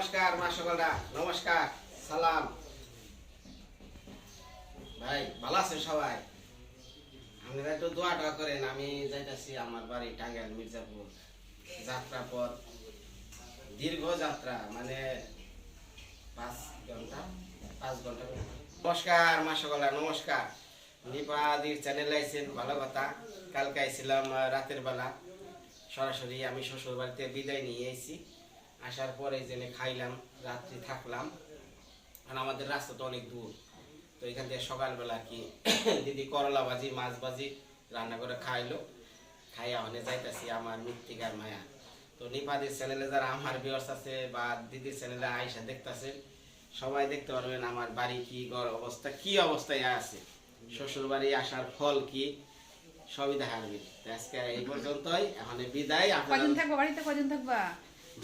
নমস্কার মা সকলরা, নমস্কার, সালাম। ভাই ভালো আছেন সবাই? আপনারা একটু দোয়াটা করেন। আমি যাইতেছি আমার বাড়ি টাঙ্গাইল মির্জাপুর। যাত্রা পথ দীর্ঘ যাত্রা, মানে 5 ঘন্টা। নমস্কার মা সকলরা, নমস্কার। নিপাদির চ্যানেলে আইছেন, ভালো কথা। কালকে আইছিলাম রাতের বেলা, সরাসরি আমি শ্বশুর বাড়িতে বিদায় নিয়ে এসেছি। আসার পরে জেনে খাইলাম, রাত্রি থাকলাম। কারণ আমাদের রাস্তা তো অনেক দূর, তো এখান থেকে সকালবেলা কি দিদি করলা ভাজি মাছ ভাজি রান্না করে খাইলো। খাইয়া ওখানে যাইতেছি আমার মৃত্তিকার মায়া। তো নিপাদির চ্যানেলে যারা আমার ভিউয়ার্স আছে বা দিদির চ্যানেলে আইসা দেখতেছেন, সবাই দেখতে পারবেন আমার বাড়ি কি অবস্থা, কি অবস্থায় আছে, শ্বশুর বাড়ি আসার ফল কি, সবই দেখাবি। আজকে এই পর্যন্তই, এখন বিদায়। কয়দিন থাকবা বাড়িতে? কয়দিন থাকবা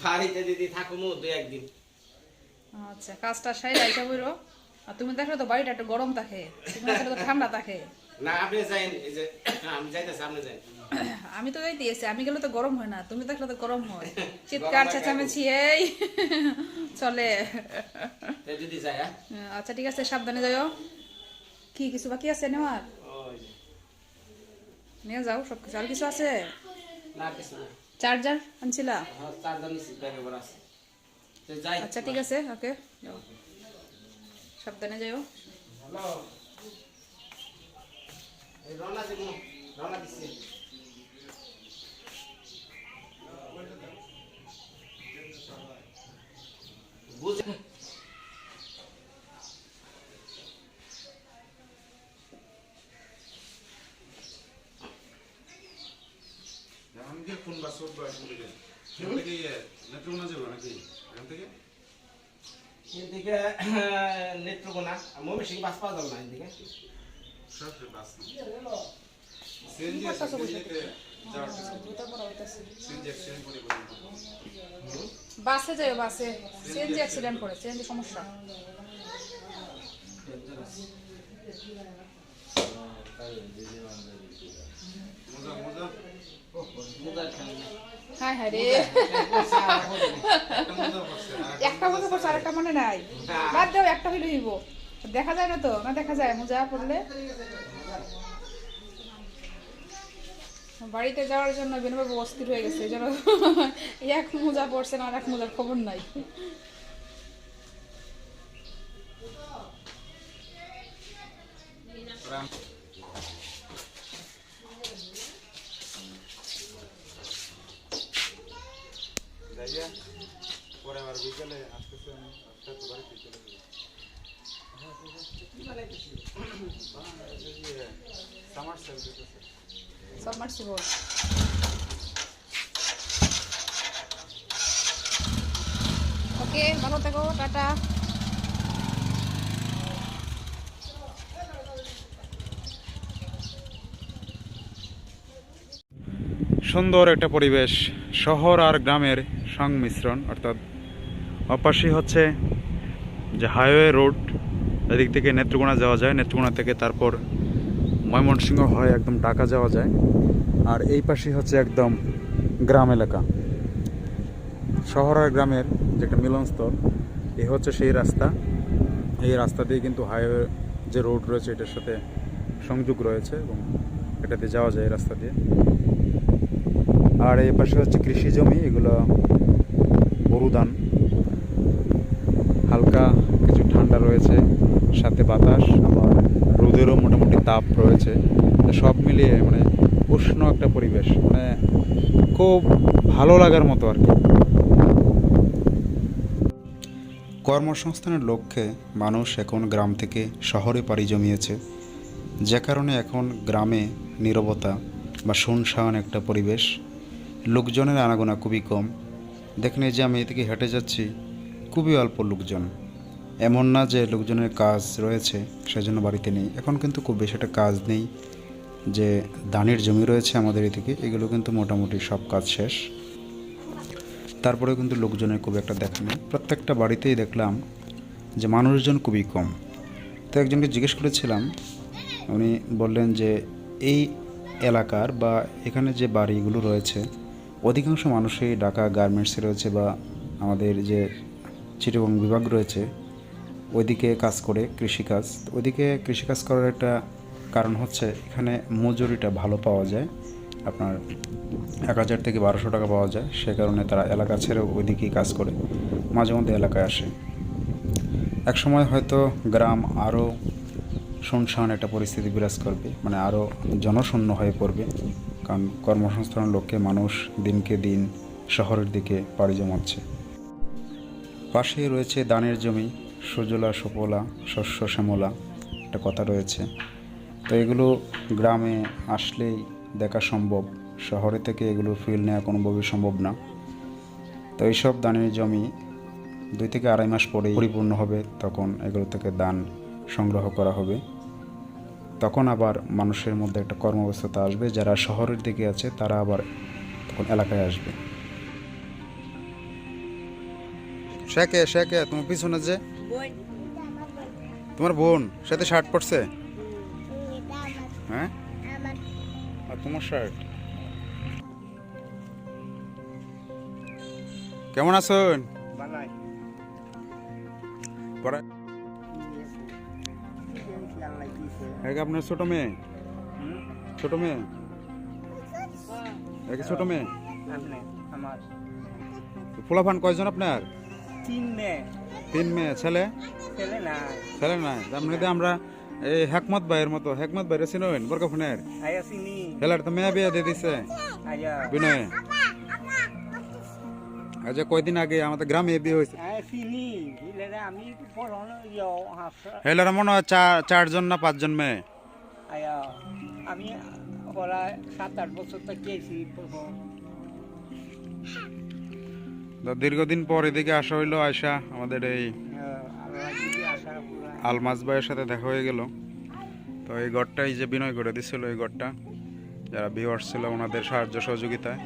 বাড়িতে? দিদি থাকুমু 2-1 দিন। আচ্ছা, কাজটা সাই রাইতা বইরো। আর তুমি দেখলে তো বাড়িটা একটু গরম থাকে, তুমি দেখলে তো ঠান্ডা থাকে। না আপনি যাইন, এই যে আমি যাইতেছি, আপনি যাইন। আমি তো যাইতে এসে, আমি গেলে তো গরম হয় না, তুমি দেখলে তো গরম হয়। চিৎকার চেঁচামেচি এই চলে। দিদি যাই। আচ্ছা ঠিক আছে, সাবধানে যাও। কি কিছু বাকি আছে নেওয়ার? নিয়ে যাও সব কিছু। আর কিছু আছে? না কিছু না। চার্জার আনছিলা? চার্জার নিছি, ব্যাগে ভরা আছে। যাই। আচ্ছা ঠিক আছে, ওকে যাও, সাবধানে যাও। হ্যালো, এই রওনা দিব, রওনা দিছি। বুঝে আমাকে কোন বাস উঠবে বলে দেন। সেখান থেকে নেত্রকোনা যাবো নাকি এখান থেকে? এদিকে নেত্রকোনা ময়মনসিংহ বাস পাওয়া যাবে না এদিকে। সরাসরি বাস না, সিএনজি আছে, সিএনজিতে যাওয়ার কিছু সিএনজি অ্যাক্সিডেন্ট করে বাসে যাও, বাসে সিএনজি অ্যাক্সিডেন্ট করে, সিএনজি সমস্যা। মজা হায় হায় রে, মজা করছে। একটা মতো করছে, আর একটা মনে নাই। বাদ দাও, একটা হইলে হইব। দেখা যায় না তো, না দেখা যায় মোজা পড়লে। বাড়িতে যাওয়ার জন্য বিনবাবু অস্থির হয়ে গেছে, যেন এক মোজা পড়ছে না, আর এক মোজার খবর নাই। যাইয়া পরে আবার বিকেলে আসতেছে, আমি তো বাড়িতে চলে যাবো। সামার সেল দিতেছে, সাবমার্সিবল। ওকে, ভালো থেকো, টাটা। সুন্দর একটা পরিবেশ, শহর আর গ্রামের সংমিশ্রণ। অর্থাৎ অপাশে হচ্ছে যে হাইওয়ে রোড, এদিক থেকে নেত্রকোনা যাওয়া যায়, নেত্রকোনা থেকে তারপর ময়মনসিংহ হয়ে একদম ঢাকা যাওয়া যায়। আর এই পাশে হচ্ছে একদম গ্রাম এলাকা, শহর আর গ্রামের যে একটা মিলনস্থল। এই হচ্ছে সেই রাস্তা। এই রাস্তা দিয়ে কিন্তু হাইওয়ে যে রোড রয়েছে এটার সাথে সংযোগ রয়েছে এবং এটাতে যাওয়া যায় এই রাস্তা দিয়ে। আর এই পাশে হচ্ছে কৃষি জমি, এগুলো গরু ধান। হালকা কিছু ঠান্ডা রয়েছে, সাথে বাতাস, আবার রোদেরও মোটামুটি তাপ রয়েছে। সব মিলিয়ে মানে উষ্ণ একটা পরিবেশ, মানে খুব ভালো লাগার মতো আর কি। কর্মসংস্থানের লক্ষ্যে মানুষ এখন গ্রাম থেকে শহরে পাড়ি জমিয়েছে, যে কারণে এখন গ্রামে নীরবতা বা শুনশান একটা পরিবেশ। লোকজনের আনাগোনা খুবই কম। দেখেন এই যে আমি এদিকে হেঁটে যাচ্ছি, খুবই অল্প লোকজন। এমন না যে লোকজনের কাজ রয়েছে সেজন্য বাড়িতে নেই, এখন কিন্তু খুব বেশি একটা কাজ নেই। যে ধানের জমি রয়েছে আমাদের এদিকে, এগুলো কিন্তু মোটামুটি সব কাজ শেষ। তারপরেও কিন্তু লোকজনের খুব একটা দেখা নেই। প্রত্যেকটা বাড়িতেই দেখলাম যে মানুষজন খুবই কম। তো একজনকে জিজ্ঞেস করেছিলাম, উনি বললেন যে এই এলাকার বা এখানে যে বাড়িগুলো রয়েছে অধিকাংশ মানুষই ঢাকা গার্মেন্টসে রয়েছে বা আমাদের যে চিটাগং বিভাগ রয়েছে, ওইদিকে কাজ করে কৃষিকাজ। ওইদিকে কৃষিকাজ করার একটা কারণ হচ্ছে এখানে মজুরিটা ভালো পাওয়া যায়, আপনার 1000 থেকে 1200 টাকা পাওয়া যায়। সে কারণে তারা এলাকা ছেড়ে ওইদিকেই কাজ করে, মাঝে মধ্যে এলাকায় আসে। এক সময় হয়তো গ্রাম আরও শুনশান একটা পরিস্থিতি বিরাজ করবে, মানে আরও জনশূন্য হয়ে পড়বে, কারণ কর্মসংস্থানের লক্ষ্যে মানুষ দিনকে দিন শহরের দিকে পাড়ি জমাচ্ছে। পাশেই রয়েছে ধানের জমি, সুজলা সুফলা শস্য শ্যামলা একটা কথা রয়েছে। তো এগুলো গ্রামে আসলেই দেখা সম্ভব, শহরে থেকে এগুলো ফিল নেওয়া কোনোভাবেই সম্ভব না। তো এইসব ধানের জমি 2 থেকে 2.5 মাস পরেই পরিপূর্ণ হবে, তখন এগুলো থেকে ধান সংগ্রহ করা হবে। তখন আবার মানুষের মধ্যে একটা কর্মব্যস্ততা আসবে, যারা শহরের দিকে আছে তারা আবার তখন এলাকায় আসবে। শেখে শেখে তোমার পিছনে যে তোমার বোন সাথে শার্ট পরছে, হ্যাঁ, আর তোমার শার্ট। কেমন আছেন? আপনার ছোট মেয়ে, ছোট মেয়ে, ছোট মেয়ে, পোলাপান কয়জন আপনার? 3 মেয়ে। ছেলে ছেলে নাই। এমনিতে আমরা এই হেকমত ভাইয়ের মতো, হেকমত ভাইয়ের চিনেন বরকাফনের হেলার তো মেয়ে বিয়ে দিয়ে দিছে বিনয়। আচ্ছা, কয়দিন আগে আমাদের গ্রামে বিয়ে হয়েছে। হেলার মনে হয় 4 জন না 5 জন মেয়ে। আমি 7-8 বছর থেকে দীর্ঘদিন পর এদিকে আসা হইলো। আয়সা আমাদের এই আলমাজ ভাইয়ের সাথে দেখা হয়ে গেল। তো এই ঘরটাই যে বিনয় করে দিছিল, এই ঘরটা যারা ভিউয়ার্স ছিল ওনাদের সাহায্য সহযোগিতায়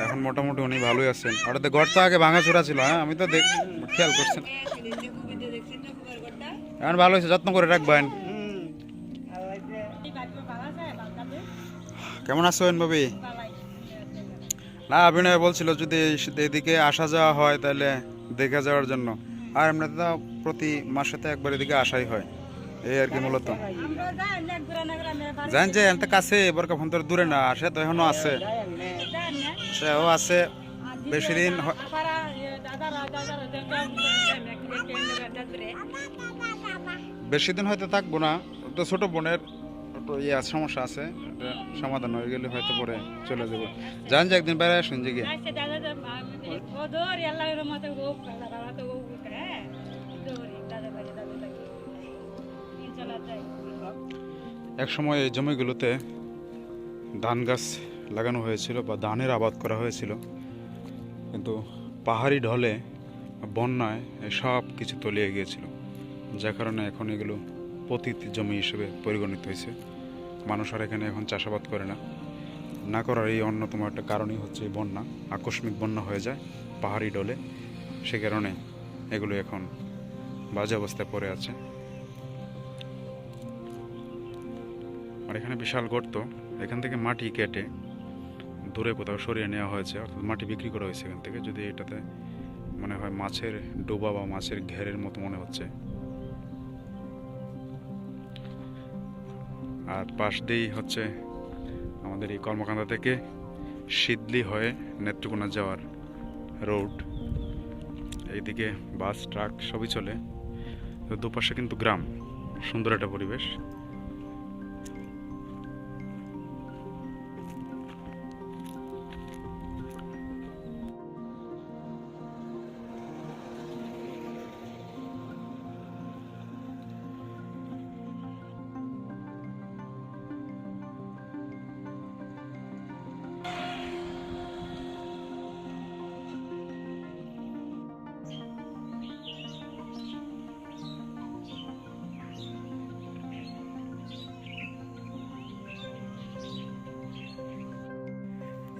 এখন মোটামুটি উনি ভালোই আছেন। ওটাতে ঘর তো আগে ভাঙাচোরা ছিল, হ্যাঁ আমি তো খেয়াল করছি না। এখন ভালো হয়েছে, যত্ন করে রাখবেন। কেমন আছেন ভাবি? না, বিনয় বলছিল যদি এদিকে আসা যাওয়া হয় তাহলে দেখে যাওয়ার জন্য। আর এমনি তো প্রতি মাসে তো একবার এদিকে আসাই হয়, এই আর কি মূলত। জান যে এত কাছে বরকা ফোন তোর দূরে না, আসে তো এখনো আছে, সেও আছে। বেশি দিন হয়তো থাকবো না, তো ছোট বোনের সমস্যা আছে, সমাধান হয়ে গেলে হয়তো পরে চলে যাবো। জান যে একদিন বেড়ায় আসুন যে গিয়ে। এক সময় এই জমিগুলোতে ধান গাছ লাগানো হয়েছিল বা ধানের আবাদ করা হয়েছিল, কিন্তু পাহাড়ি ঢলে বন্যায় সব কিছু তলিয়ে গিয়েছিল, যার কারণে এখন এগুলো পতিত জমি হিসেবে পরিগণিত হয়েছে। মানুষ আর এখানে এখন চাষাবাদ করে না করার এই অন্যতম একটা কারণই হচ্ছে বন্যা। আকস্মিক বন্যা হয়ে যায় পাহাড়ি ঢলে, সে কারণে এগুলো এখন বাজে অবস্থায় পড়ে আছে। আর এখানে বিশাল গর্ত, এখান থেকে মাটি কেটে দূরে কোথাও সরিয়ে নেওয়া হয়েছে, অর্থাৎ মাটি বিক্রি করা হয়েছে এখান থেকে। যদি এটাতে মনে হয় মাছের ডোবা বা মাছের ঘেরের মতো মনে হচ্ছে। আর পাশ দিয়েই হচ্ছে আমাদের এই কর্মকাণ্ডা থেকে সিদলি হয়ে নেত্রকোনা যাওয়ার রোড। এইদিকে বাস ট্রাক সবই চলে, তো দুপাশে কিন্তু গ্রাম, সুন্দর একটা পরিবেশ।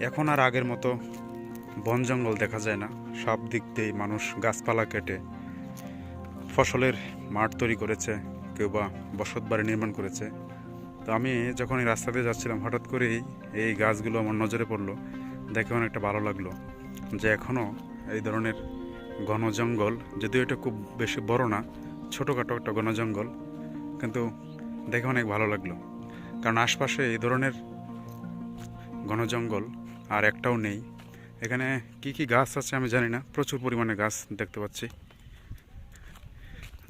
এখন আর আগের মতো বন জঙ্গল দেখা যায় না, সব দিক দিয়েই মানুষ গাছপালা কেটে ফসলের মাঠ তৈরি করেছে, কেউ বা বসত বাড়ি নির্মাণ করেছে। তো আমি যখন এই রাস্তা দিয়ে যাচ্ছিলাম, হঠাৎ করেই এই গাছগুলো আমার নজরে পড়লো, দেখে অনেকটা ভালো লাগলো যে এখনও এই ধরনের ঘন জঙ্গল, যদিও এটা খুব বেশি বড় না, ছোটোখাটো একটা ঘন জঙ্গল, কিন্তু দেখে অনেক ভালো লাগলো। কারণ আশপাশে এই ধরনের ঘন জঙ্গল আর একটাও নেই। এখানে কি কি গাছ আছে আমি জানি না, প্রচুর পরিমাণে গাছ দেখতে পাচ্ছি।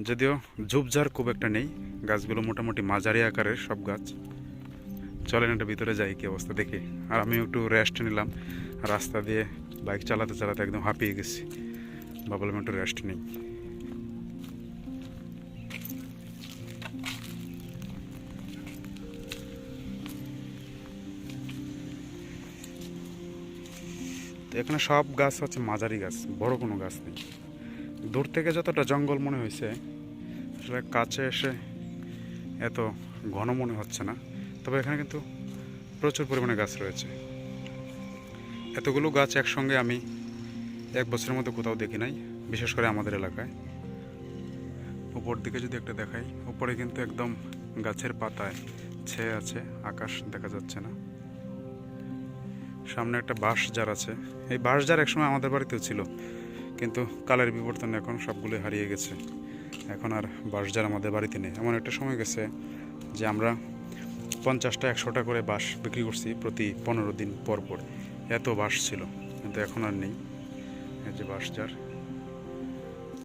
যদিও ঝোপঝাড় খুব একটা নেই, গাছগুলো মোটামুটি মাঝারি আকারের সব গাছ। চলেন এটা ভিতরে যাই, কি অবস্থা দেখি। আর আমি একটু রেস্ট নিলাম, রাস্তা দিয়ে বাইক চালাতে চালাতে একদম হাঁপিয়ে গেছি, ভাবলাম একটু রেস্ট নিই। তো এখানে সব গাছ হচ্ছে মাঝারি গাছ, বড় কোনো গাছ নেই। দূর থেকে যতটা জঙ্গল মনে হয়েছে, আসলে কাছে এসে এত ঘন মনে হচ্ছে না। তবে এখানে কিন্তু প্রচুর পরিমাণে গাছ রয়েছে। এতগুলো গাছ একসঙ্গে আমি 1 বছরের মধ্যে কোথাও দেখি নাই, বিশেষ করে আমাদের এলাকায়। উপর দিকে যদি একটা দেখাই, উপরে কিন্তু একদম গাছের পাতায় ছেয়ে আছে, আকাশ দেখা যাচ্ছে না। সামনে একটা বাঁশঝাড় আছে। এই বাঁশঝাড় একসময় আমাদের বাড়িতেও ছিল, কিন্তু কালের বিবর্তনে এখন সবগুলো হারিয়ে গেছে। এখন আর বাঁশঝাড় আমাদের বাড়িতে নেই। এমন একটা সময় গেছে যে আমরা 50টা 100টা করে বাঁশ বিক্রি করছি প্রতি 15 দিন পর পর। এত বাঁশ ছিল, কিন্তু এখন আর নেই। এই যে বাঁশঝাড়।